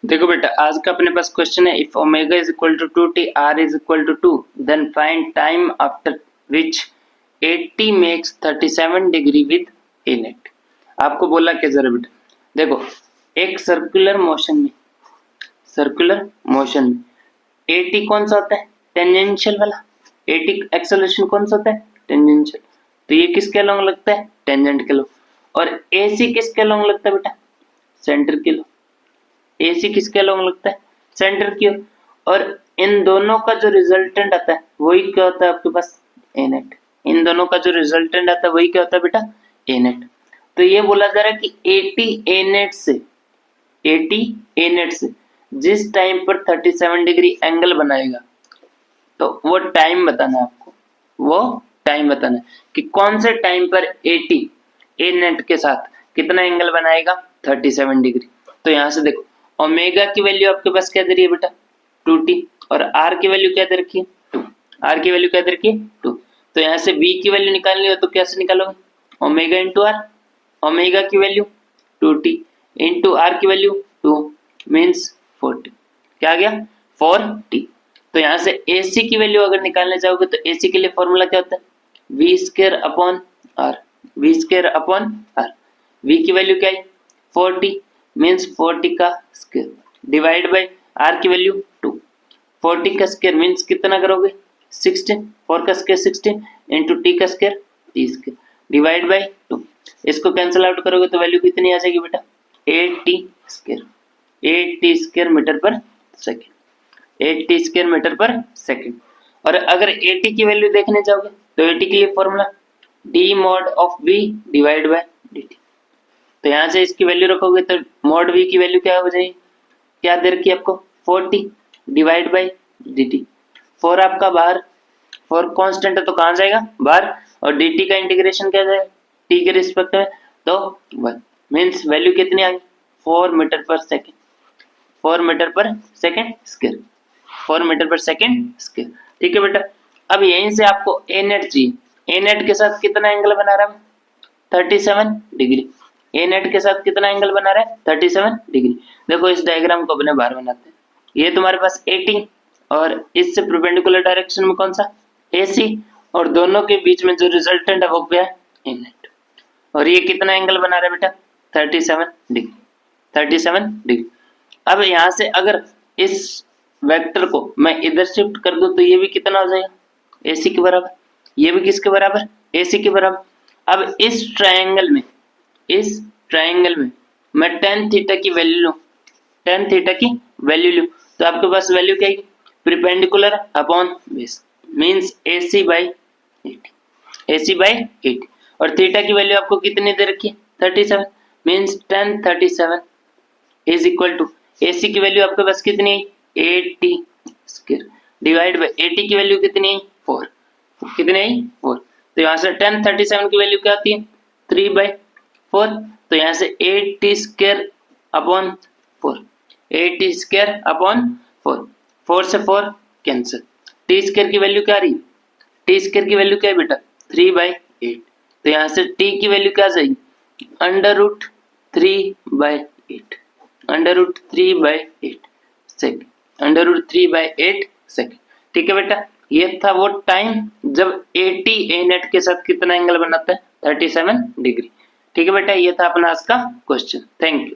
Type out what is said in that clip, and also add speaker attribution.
Speaker 1: देखो बेटा, आज का अपने पास क्वेश्चन है, if omega is equal to 2t, r is equal to 2, then find time after which 80 makes 37 degree with a net. आपको बोला क्या जरा बेटा, देखो एक सर्कुलर मोशन में 80 कौन सा होता है, टेंजेंशियल वाला। 80 एक्सेलरेशन कौन सा होता है, टेंजेंशियल। तो ये किसके अलोंग लगता है, टेंजेंट के अलोंग। और AC किसके अलोंग लगता है बेटा, सेंटर के अलोंग। AC किसके अलोंग लगता है, सेंटर की ओर। और इन दोनों का जो रिजल्टेंट आता है वही क्या होता है आपके पास, ए नेट। इन दोनों का जो रिजल्टेंट आता है वही क्या होता है बेटा, ए नेट। तो ये बोला जा रहा है कि 80 ए नेट से जिस टाइम पर 37 डिग्री एंगल बनाएगा, तो वो टाइम बताना है आपको। वो टाइम बताना है कि कौन से टाइम पर 80 ए नेट के साथ कितना एंगल बनाएगा, 37 डिग्री। तो यहां से देखो, ओमेगा की वैल्यू आपके पास क्या दे रही है बेटा, 2t, और r की वैल्यू क्या दे रखी है, 2। r की वैल्यू क्या दे रखी है, 2। तो यहां से v की वैल्यू निकालनी हो तो कैसे निकालोगे, ओमेगा इंटू आर। ओमेगा की वैल्यू 2t इंटू आर की वैल्यू 2 मीन्स 40। क्या आ गया, 4t। तो यहां से AC की वैल्यू अगर निकालने जाओगे तो AC के लिए फॉर्मूला क्या होता है, v square upon r। v square upon r। v की वैल्यू क्या है, 40 मीन्स 40 का स्क्वायर डिवाइड बाय r की वैल्यू 2। 40 का स्क्वायर मीन्स कितना करोगे, 16। 4 का स्क्वायर 16 इंटू t का square t square divide by 2। इसको कैंसिल आउट करोगे तो वैल्यू कितनी आ जाएगी बेटा, 8t square. 8t square metre पर सेकेंड। 80 स्क्वायर मीटर पर सेकेंड। और अगर 80 की वैल्यू देखने जाओगे तो 80 के लिए formula d mod of v divide by dt। तो यहां से इसकी वैल्यू रखोगे तो mod v की वैल्यू क्या हो जाएगी, क्या दे रखी है आपको, 40 डिवाइड बाय dt। 4 आपका बाहर, 4 कांस्टेंट है तो कहां जाएगा, बाहर। और dt का इंटीग्रेशन क्या जाएगा, t के रिस्पेक्ट में, तो 1 मींस वैल्यू कितनी आ गई, 4 मीटर पर सेकेंड। 4 मीटर पर सेकेंड स्क्वायर। 4 मीटर पर सेकेंड स्क्वायर। ठीक है बेटा, अब यहीं से आपको ए नेट चाहिए। ए नेट के साथ कितना एंगल बना रहा है, 37 डिग्री। ए नेट के साथ कितना एंगल बना रहा है, 37 डिग्री। देखो इस डायग्राम को अपने बाहर बनाते हैं। ये तुम्हारे पास 80 और इससे परपेंडिकुलर डायरेक्शन में कौन सा, AC। और दोनों के बीच में जो रिजल्टेंट है वो क्या है, ए नेट। और ये कितना एंगल बना रहा है बेटा, 37 डिग्री। 37 डिग्री। अब यहां से अगर इस वेक्टर को मैं इधर शिफ्ट कर दूं तो ये भी कितना हो जाएगा, AC के बराबर। ये भी किसके बराबर, AC के बराबर। अब इस ट्रायंगल में मैं tan थीटा की वैल्यू लूं, tan थीटा की वैल्यू लूं तो आपके पास वैल्यू क्या आएगी, perpendicular upon base means AC by 80। और थीटा की वैल्यू आपको कितनी दे रखी है, 37 means tan 37 is equal to AC की वैल्यू आपके पास कितनी है, 80 स्क्वायर डिवाइड बाय 80 की वैल्यू कितनी है, 4। कितनी है, 4। तो यहाँ से tan 37 की वैल्यू क्या आती है, 3/4। तो यहाँ से 80 स्क्वायर अपॉन 4। 80 square upon 4। 4 से 4 कैंसिल। t स्क्वायर की वैल्यू क्या आ रही है, t स्क्वायर की वैल्यू क्या है बेटा, 3/8। तो यहाँ से t की वैल्यू क्या आ जाएगी, √3/8। √3/8 सेकेंड। √3/8 सेकेंड। ठीक है बेटा, ये था वो टाइम जब 80 ए नेट के साथ कितना एंगल बनाता है, 37 डिग्री। ठीक है बेटा, ये था अपना आज का क्वेश्चन। Thank you.